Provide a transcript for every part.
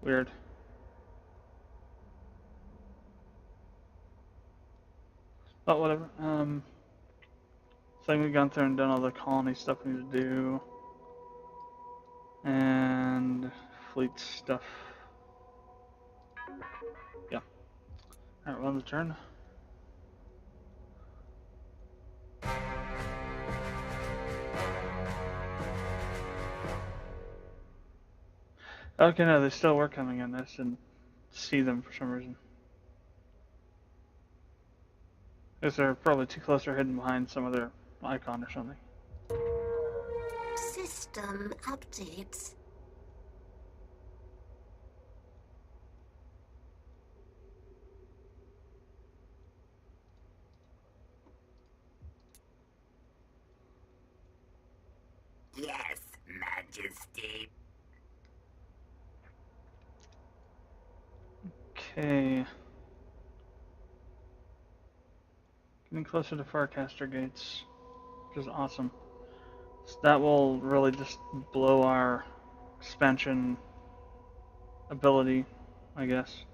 Weird. But whatever. So we've gone through and done all the colony stuff we need to do. And fleet stuff. Yeah. Alright, well, on the turn. Okay, no, they still were coming in. I just didn't see them for some reason. I guess they're probably too close or hidden behind some other icon or something. System updates. Yes, Majesty. Okay. Getting closer to Farcaster gates, which is awesome. So that will really just blow our expansion ability, I guess.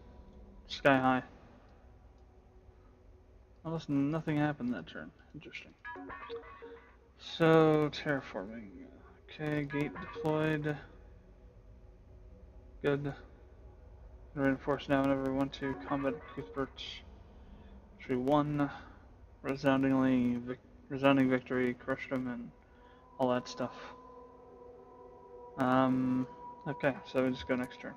Sky high. Almost nothing happened that turn. Interesting. So, terraforming. Okay, gate deployed. Good. Reinforce now whenever we want to. Combat Cuthberts. Which we won. Resounding victory. Crushed them and all that stuff. Okay, so we just go next turn.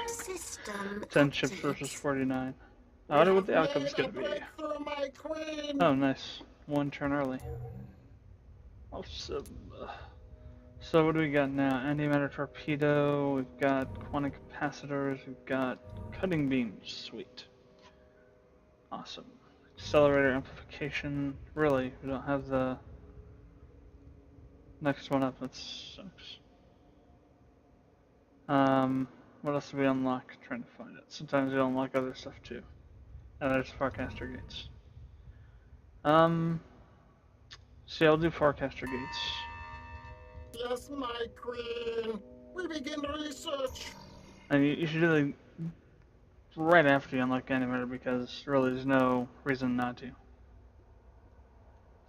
System 10 ships versus 49. I wonder what the outcome's gonna be. Oh, nice. One turn early. Awesome. So what do we got now? Antimatter torpedo, we've got quantum capacitors, we've got cutting beams. Sweet. Awesome. Accelerator amplification. Really, we don't have the next one up. That sucks. What else do we unlock? I'm trying to find it. Sometimes we unlock other stuff too. And there's Farcaster gates. See, I'll do Farcaster gates. Yes, my queen. We begin research. And you should do the right after you unlock Animator because really there's no reason not to. So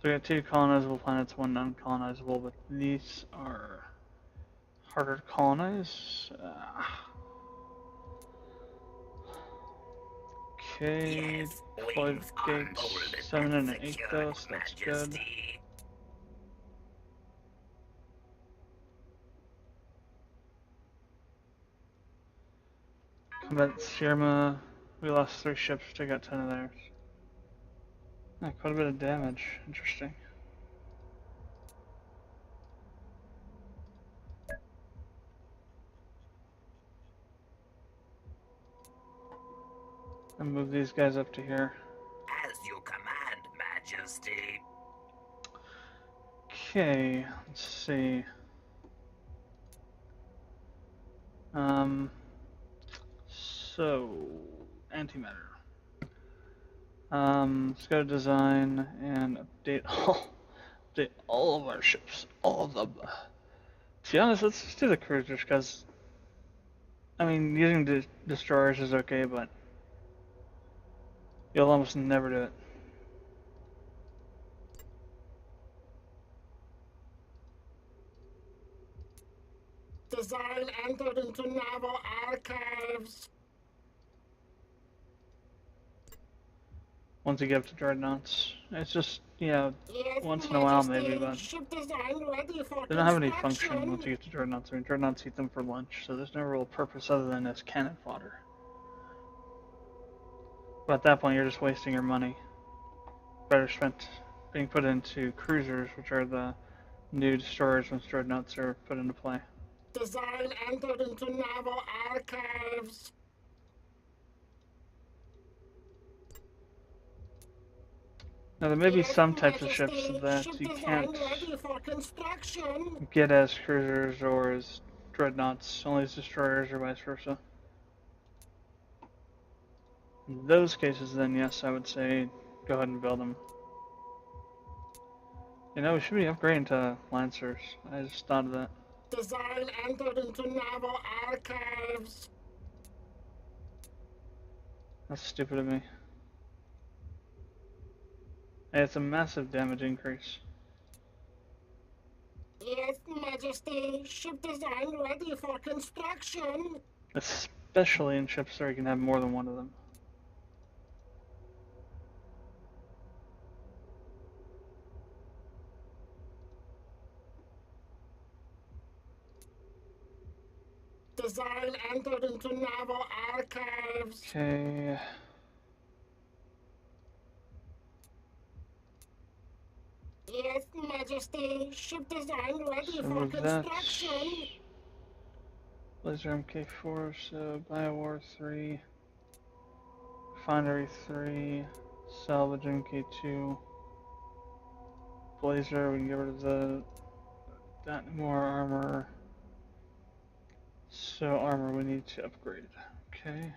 we got 2 colonizable planets, 1 non-colonizable, but these are harder to colonize. Okay, Yes, deployed wings on gates, board 7 and an 8 secured, though, so that's good. Majesty. Combat Sirma, we lost 3 ships, took out 10 of theirs. Quite a bit of damage, interesting. And move these guys up to here. As you command, Majesty. Okay, let's see. So antimatter. Let's go to design and update all of our ships, all of them. To be honest, let's just do the cruisers because, I mean, using destroyers is okay, but you'll almost never do it. Design entered into naval archives. Once you get up to dreadnoughts, it's just, Yes, once in a while Majesty. maybe, but Ship design ready for they don't have any construction. function once you get to dreadnoughts. I mean, dreadnoughts eat them for lunch, so there's no real purpose other than as cannon fodder. But at that point, you're just wasting your money. Better spent being put into cruisers, which are the new destroyers once dreadnoughts are put into play. Design entered into naval archives. Now there may be Yes, some types of Majesty. ships that Ship you design can't ready for construction. get as cruisers or as dreadnoughts, only as destroyers or vice versa. In those cases, then yes, I would say go ahead and build them. You know, we should be upgrading to Lancers. I just thought of that. Design entered into naval archives. That's stupid of me. Hey, it's a massive damage increase. Yes, Majesty. Ship design ready for construction. Especially in ships where you can have more than one of them. Design entered into naval archives. Okay. Yes, Majesty. Ship design ready So for that's construction. Laser MK4, so Biowar 3, Refinery 3, Salvage MK2, Blazer, we can get rid of that more armor. So armor we need to upgrade. Okay.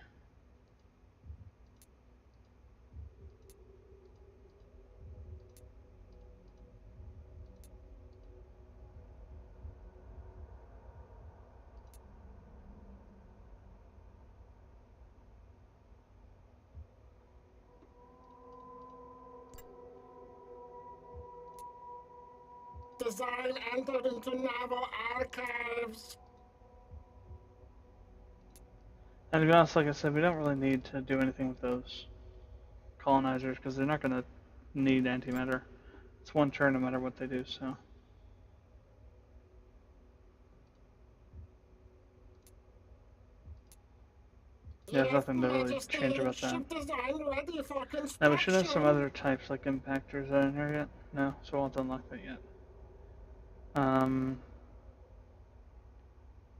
Design entered into naval archives. And to be honest, like I said, we don't really need to do anything with those colonizers because they're not going to need antimatter. It's one turn no matter what they do, so. Yeah, there's nothing to really change about that. Ship design ready for construction. Now, we should have some other types like impactors in here yet. No, so we won't unlock that yet.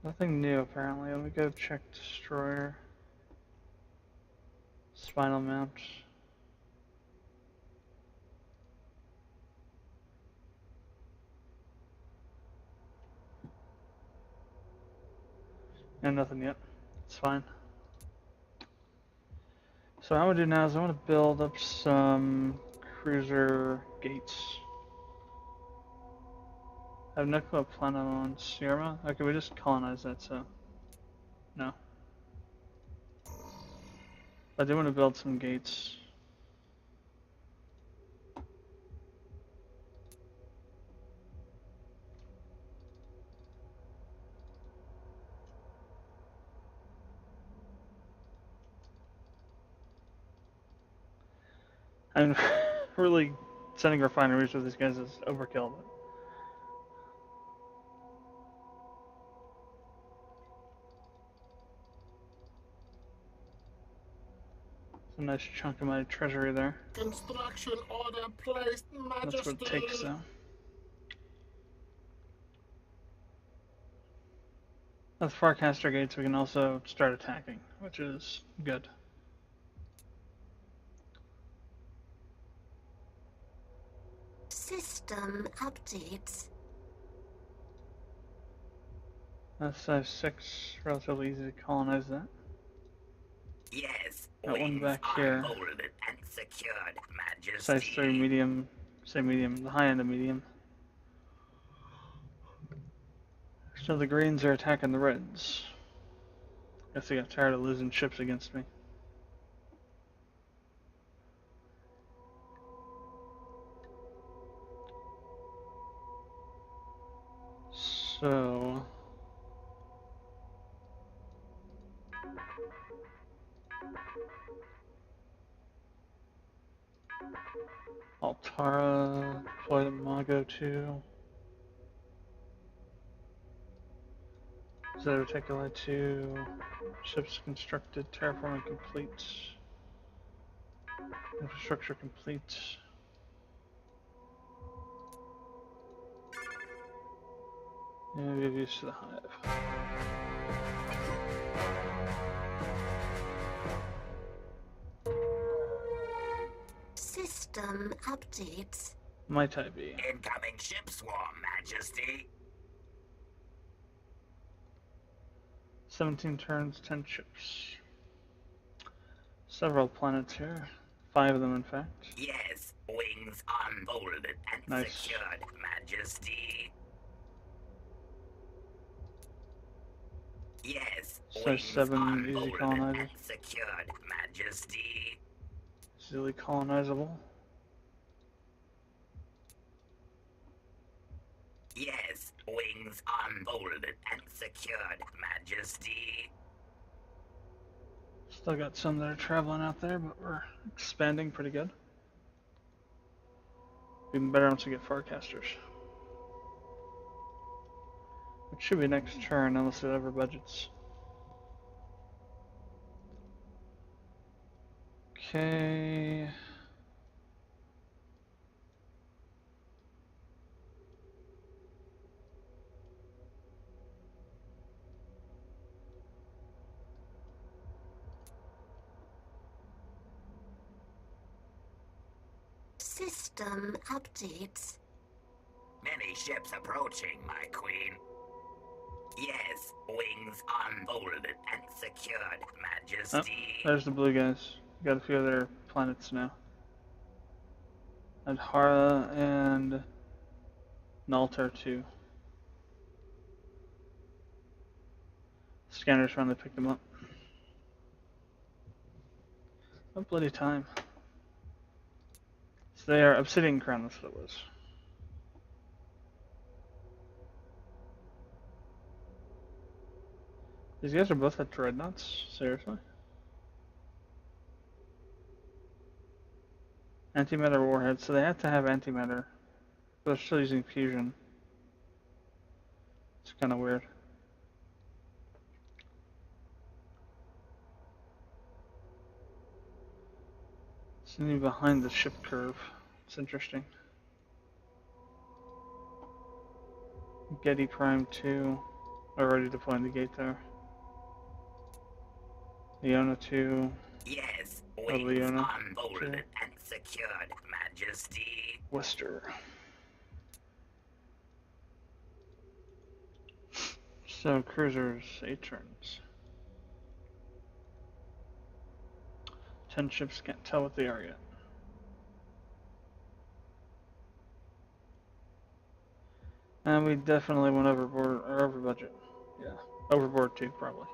Nothing new apparently. Let me go check destroyer. Spinal mount. And nothing yet. It's fine. So what I would do now is I want to build up some cruiser gates. I have no clue plan on Sierra. Okay, we just colonized that, so no. I do want to build some gates. I'm really sending refineries with these guys is overkill. But it's a nice chunk of my treasury there. Construction order placed, Majesty. That's what it takes, though. With Farcaster gates, we can also start attacking, which is good. System updates. That's size 6, relatively easy to colonize that. Yes, Got one wings back are here. molded and secured, Majesty. Size 3 medium, say medium, the high end of medium. So the greens are attacking the reds. Guess they got tired of losing ships against me. So Altara, deploy the Mago 2. Zeta Reticuli 2. Ships constructed, terraforming complete. Infrastructure complete. And we've used to the hive. System updates. Might I be? Incoming ship swarm, Majesty. 17 turns, 10 ships. Several planets here. 5 of them, in fact. Yes, wings unfolded and Nice. secured, Majesty. Yes, Size wings 7, easy unfolded colonizer. and secured, Majesty. Easily colonizable. Yes, wings unfolded and secured, Majesty. Still got some that are traveling out there, but we're expanding pretty good. Even better once we get forecasters. Which should be next turn unless it ever budgets. Okay. System updates. Many ships approaching, my queen. Yes, wings unfolded and secured, Oh, Majesty. there's the blue guys. Got a few other planets now. Adhara and Naltar too. Scanners finally picked them up. What bloody time. So they are Obsidian Crown, that's what it was. These guys are both at Dreadnoughts? Seriously? Antimatter warheads, so they have to have antimatter. But they're still using fusion. It's kind of weird. Something behind the ship curve. It's interesting. Getty Prime 2. Already deploying the gate there. Leona 2. Yes, Oh, wings Leona. unfolded Okay. and secured, Majesty. Wester. So, cruisers, 8 turns. 10 ships, can't tell what they are yet. And we definitely went overboard, or over budget. Yeah, overboard too, probably.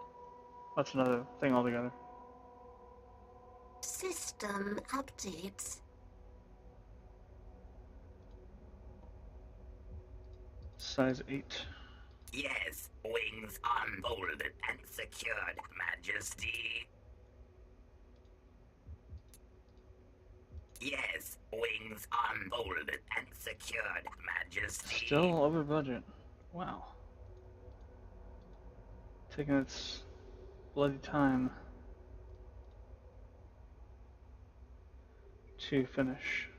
That's another thing altogether. System updates. Size 8. Yes, wings unfolded and secured, Majesty. Yes, wings unfolded and secured, Majesty. Still over budget. Wow. Taking its bloody time to finish.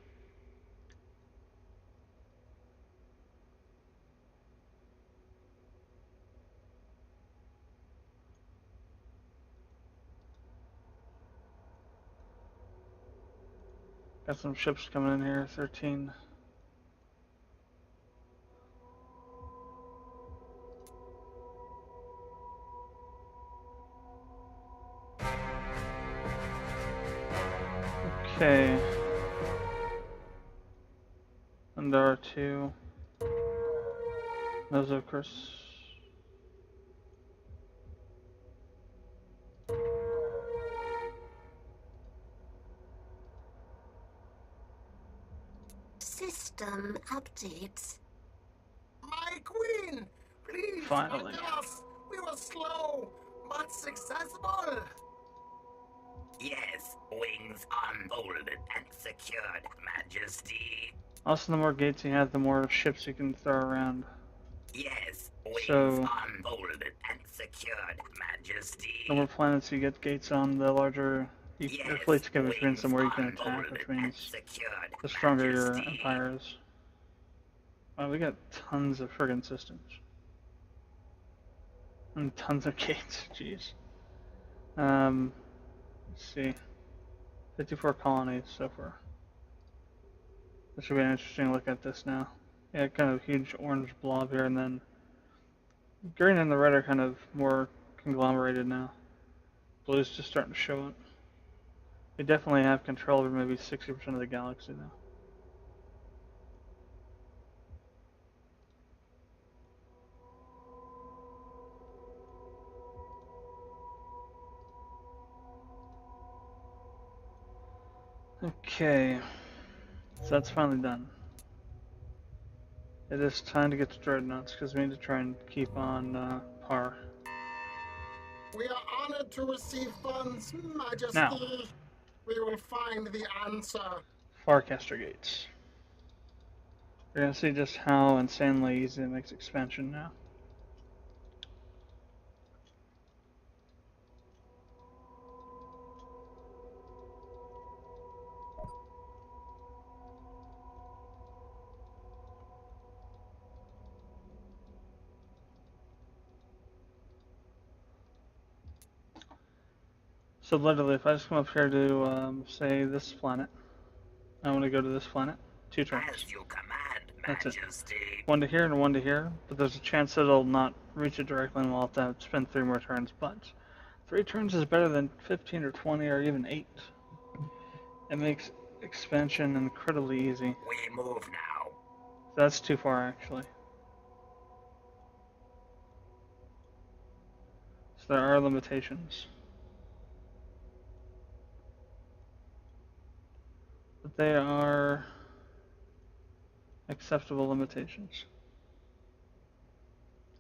Got some ships coming in here, 13. Okay. And there are 2. Those of course. System updates. My queen, please Finally. forgive us. We were slow, but successful. Yes, wings unfolded and secured, Majesty. Also, the more gates you have, the more ships you can throw around. Yes, wings So- unfolded and secured, Majesty. The more planets you get gates on, the larger your fleets can, which means the more you can wings attack, unfolded which and means secured, the stronger your Majesty. empire is. Wow, we got tons of friggin' systems. And tons of gates, jeez. Let's see. 54 colonies so far. This should be an interesting look at this now. Yeah, kind of huge orange blob here, and then green and the red are kind of more conglomerated now. Blue's just starting to show up. We definitely have control over maybe 60% of the galaxy now. Okay, so that's finally done. It is time to get to Dreadnoughts because we need to try and keep on par. We are honored to receive funds, Majesty. Now. We will find the answer. Farcaster gates. You're gonna see just how insanely easy it makes expansion now. So literally, if I just come up here to say this planet, I want to go to this planet. 2 turns. As you command, That's it. Majesty. 1 to here and 1 to here, but there's a chance that it'll not reach it directly and we'll have to spend 3 more turns, but 3 turns is better than 15 or 20 or even 8. It makes expansion incredibly easy. We move now. That's too far actually. So there are limitations. But they are acceptable limitations.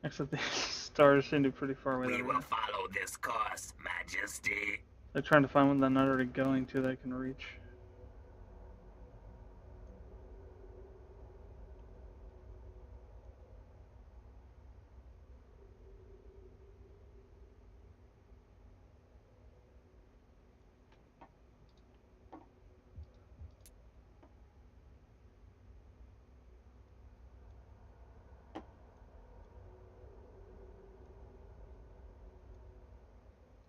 Except these stars seem to be pretty far away. We will follow this course, Majesty. They're trying to find one they're not already going to that I can reach.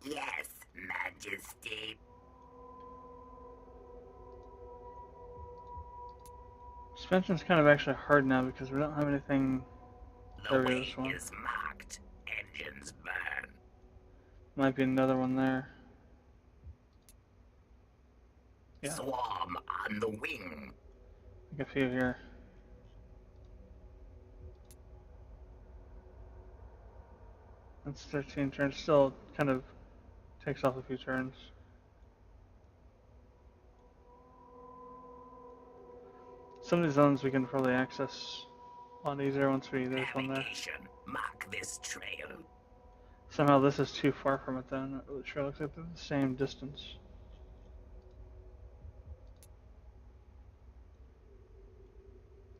Yes, Majesty. Suspension's kind of actually hard now because we don't have anything. The There we go, wing this one. is marked. Engines burn. Might be another one there. Yeah, Swarm on the wing. like a few here. That's 13 turns. Still kind of takes off a few turns. Some of these zones we can probably access a lot easier once there's one there. Navigation. Mark this trail. Somehow this is too far from it though. I'm not really sure. It looks like they're the same distance.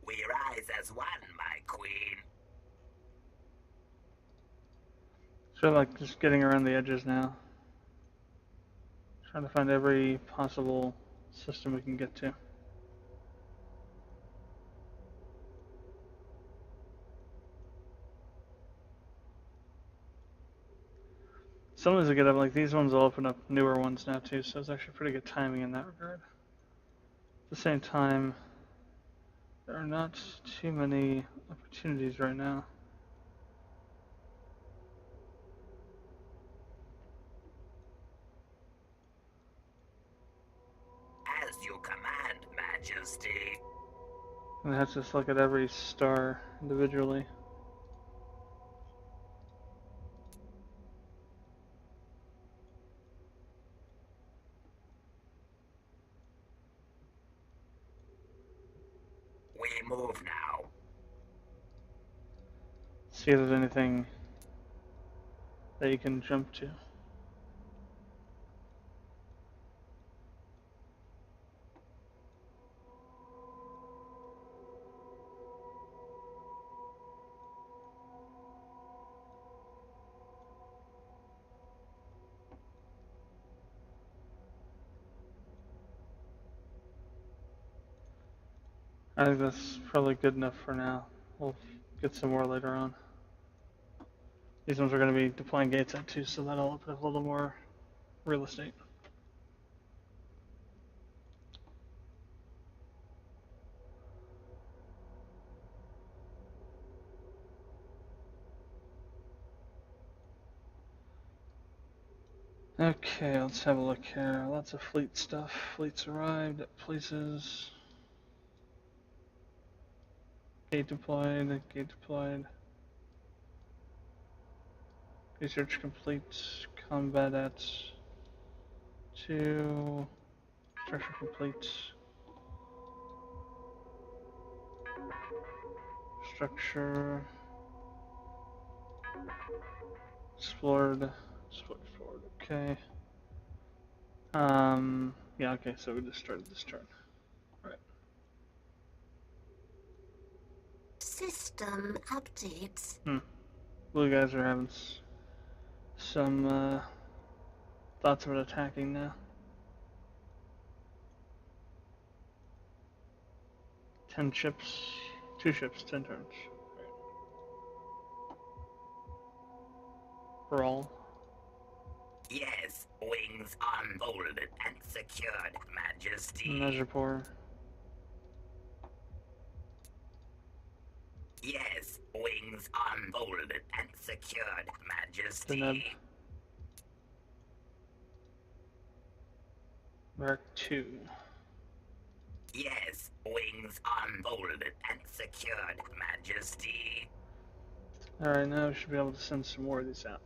We rise as one, my queen. So like just getting around the edges now. Trying to find every possible system we can get to. Some of these will get up, like these ones will open up newer ones now too, so it's actually pretty good timing in that regard. At the same time, there are not too many opportunities right now. As you command, Majesty. And I have to just look at every star individually. We move now. See if there's anything that you can jump to. I think that's probably good enough for now. We'll get some more later on. These ones are going to be deploying gates at too, so that'll open up a little more real estate. Okay, let's have a look here. Lots of fleet stuff. Fleets arrived at places. Gate deployed, gate deployed. Research complete. Combat at 2. Structure complete. Structure. Explored. Explored. Okay. Yeah, okay, so we just started this turn. Alright. System updates. Blue guys are having some thoughts about attacking now. 10 ships, 2 ships, 10 turns. Brawl. Yes, wings unfolded and secured, Majesty. Measure pour. Yes, wings unfolded and secured, Majesty. Deneb. Mark 2. Yes, wings unfolded and secured, Majesty. Alright, now we should be able to send some more of these out.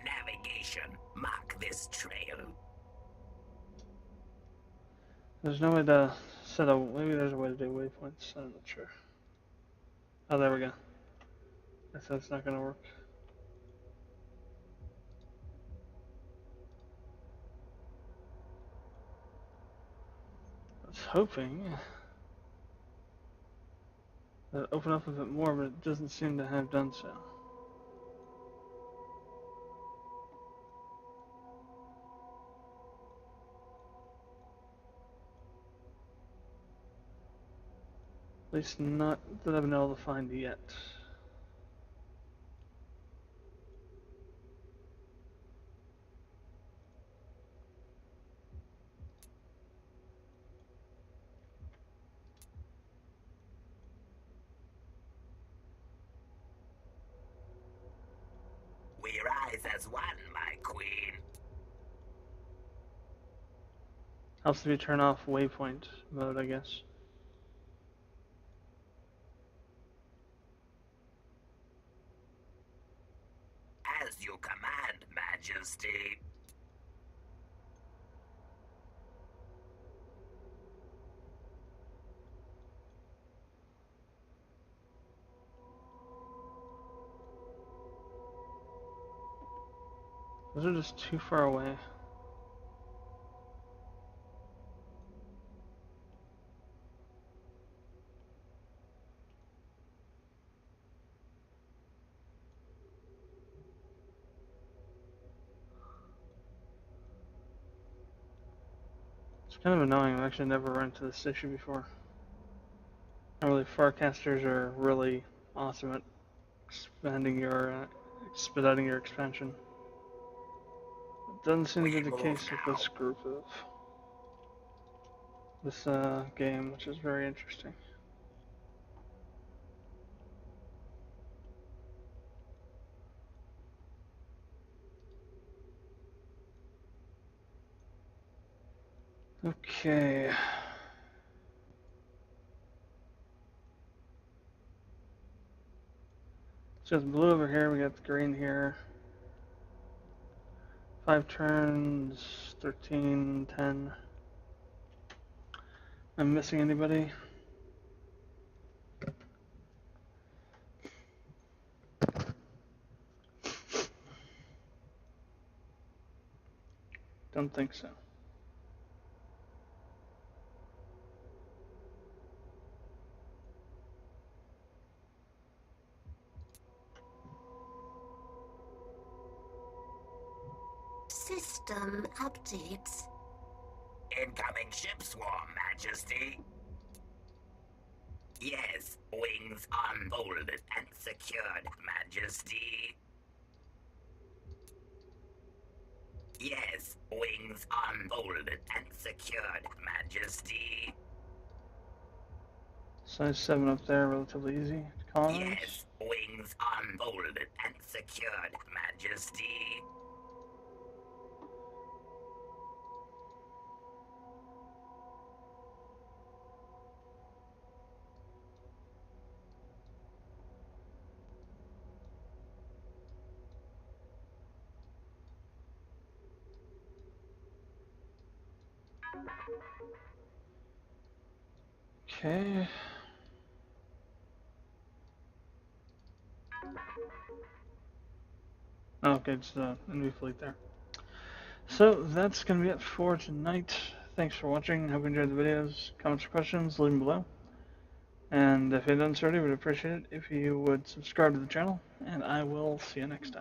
Navigation, mark this trail. There's no way to set a, maybe there's a way to do waypoints, I'm not sure. Oh, there we go. Guess that's not gonna work. I was hoping that it'd open up a bit more, but it doesn't seem to have done so. At least not that I've been able to find yet. We rise as one, my queen. Helps if you turn off waypoint mode, I guess. As you command, Majesty. Those are just too far away. It's kind of annoying. I've actually never run into this issue before. Normally, forecasters are really awesome at expanding your, expediting your expansion. It doesn't seem to be the case with this group of this game, which is very interesting. Okay. So it's blue over here, we got the green here. 5 turns, 13, 10. I'm missing anybody? Don't think so. System updates. Incoming ship swarm, Majesty. Yes, wings unfolded and secured, Majesty. Yes, wings unfolded and secured, Majesty. Size 7 up there, relatively easy to colonize. Yes, wings unfolded and secured, Majesty. Okay. Okay, it's the enemy fleet there. So that's gonna be it for tonight. Thanks for watching. Hope you enjoyed the videos. Comments or questions, leave them below. And if you haven't already, we'd appreciate it if you would subscribe to the channel. And I will see you next time.